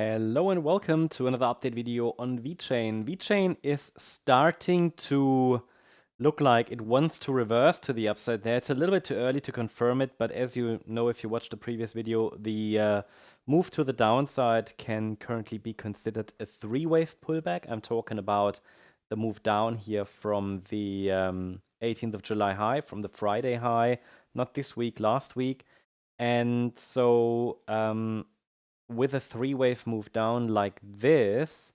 Hello and welcome to another update video on VeChain. VeChain is starting to look like it wants to reverse to the upside there. It's a little bit too early to confirm it, but as you know, if you watched the previous video, the move to the downside can currently be considered a three-wave pullback. I'm talking about the move down here from the 18th of July high, from the Friday high, not this week, last week. And so with a three-wave move down like this,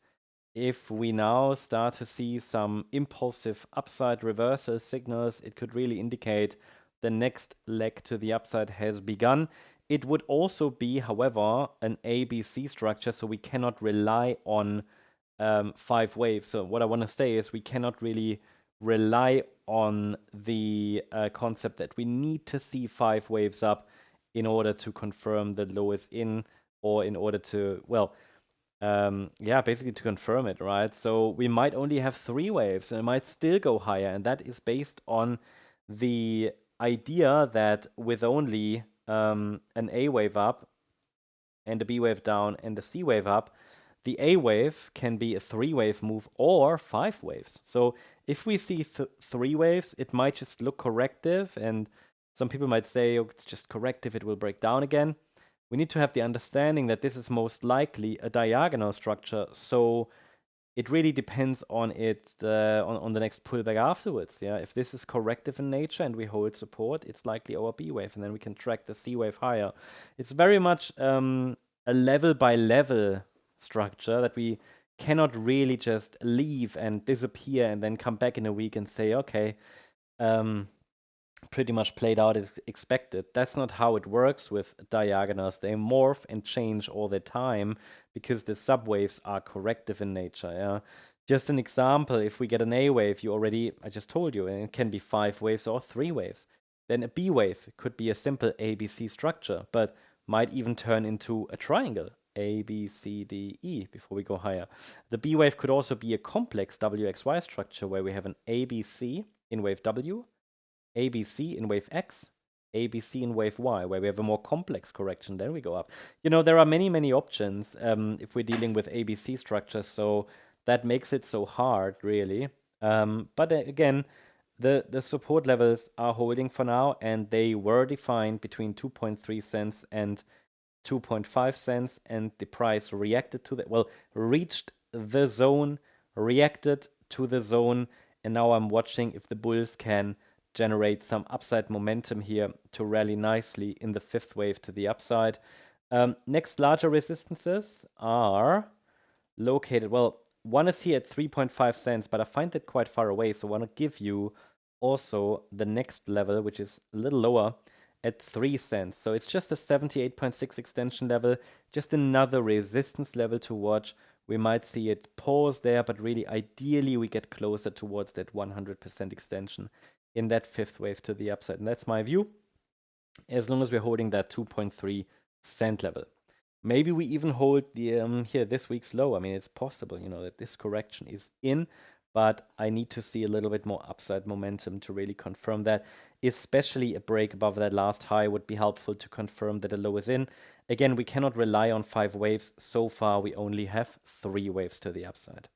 if we now start to see some impulsive upside reversal signals, it could really indicate the next leg to the upside has begun. It would also be, however, an ABC structure, so we cannot rely on 5 waves. So what I want to say is we cannot really rely on the concept that we need to see 5 waves up in order to confirm the low is in, or in order to, basically to confirm it, right? So we might only have 3 waves and it might still go higher. And that is based on the idea that with only an A wave up and a B wave down and a C wave up, the A wave can be a 3-wave move or 5 waves. So if we see 3 waves, it might just look corrective. And some people might say, oh, it's just corrective, it will break down again. We need to have the understanding that this is most likely a diagonal structure, so it really depends on on the next pullback afterwards. Yeah, if this is corrective in nature and we hold support, it's likely our B wave, and then we can track the C wave higher. It's very much a level by level structure that we cannot really just leave and disappear and then come back in a week and say, okay, pretty much played out as expected. That's not how it works with diagonals. They morph and change all the time because the subwaves are corrective in nature. Yeah. Just an example, if we get an A wave, I just told you, and it can be 5 waves or 3 waves. Then a B wave could be a simple ABC structure, but might even turn into a triangle, A, B, C, D, E, before we go higher. The B wave could also be a complex WXY structure where we have an ABC in wave W, ABC in wave X, ABC in wave Y, where we have a more complex correction, then we go up. You know, there are many, many options if we're dealing with ABC structures, so that makes it so hard, really. But again, the support levels are holding for now, and they were defined between 2.3 cents and 2.5 cents, and the price reacted to that, reached the zone, reacted to the zone, and now I'm watching if the bulls can generate some upside momentum here to rally nicely in the 5th wave to the upside. Next larger resistances are located, one is here at 3.5 cents, but I find that quite far away, so I want to give you also the next level, which is a little lower, at 3 cents. So it's just a 78.6 extension level, just another resistance level to watch. We might see it pause there, but really ideally we get closer towards that 100% extension in that 5th wave to the upside. And that's my view, as long as we're holding that 2.3 cent level. Maybe we even hold the here this week's low. I mean, it's possible, you know, that this correction is in, but I need to see a little bit more upside momentum to really confirm that. Especially a break above that last high would be helpful to confirm that a low is in. Again, we cannot rely on 5 waves. So far, we only have 3 waves to the upside.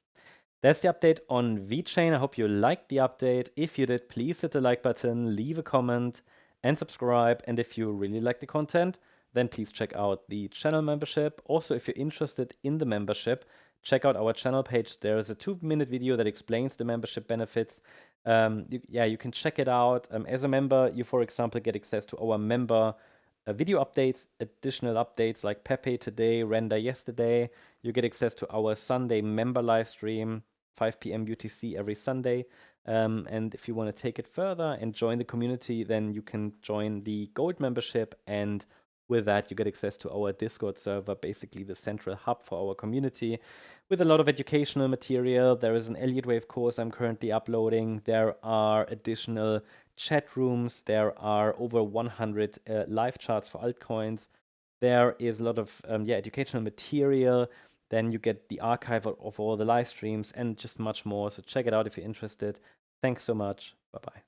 That's the update on VeChain. I hope you liked the update. If you did, please hit the like button, leave a comment, and subscribe. And if you really like the content, then please check out the channel membership. Also, if you're interested in the membership, check out our channel page. There is a 2-minute video that explains the membership benefits. You can check it out. As a member, you, for example, get access to our member video updates, additional updates like Pepe today, Render yesterday. You get access to our Sunday member live stream, 5 p.m. UTC every Sunday. And if you want to take it further and join the community, then you can join the Gold membership, and with that, you get access to our Discord server, basically the central hub for our community, with a lot of educational material. There is an Elliott Wave course I'm currently uploading. There are additional chat rooms. There are over 100 live charts for altcoins. There is a lot of educational material. Then you get the archive of all the live streams and just much more. So check it out if you're interested. Thanks so much. Bye-bye.